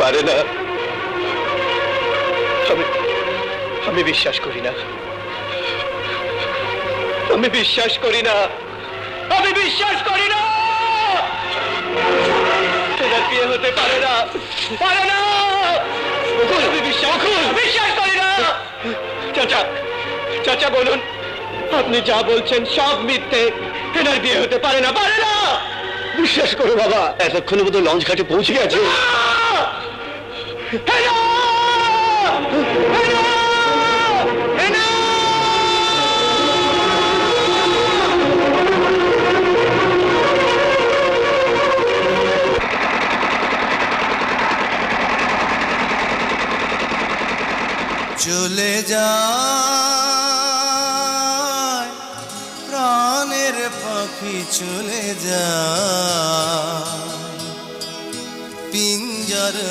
পারে না। আমি বিশ্বাস করি না, আমি বিশ্বাস করি না, আমি বিশ্বাস করি না। এনার বিয়ে হতে পারে না, পারে না। আমি বিশ্বাস করি না। চাচা, চাচা বলুন, আপনি যা বলছেন সব মিথ্যে। এনার বিয়ে হতে পারে না, পারে না। বিশ্বাস করো বাবা, এতক্ষণের মতো লঞ্চ ঘাটে পৌঁছে গেছে। চলে যায় প্রাণের পাখি, চলে যায়।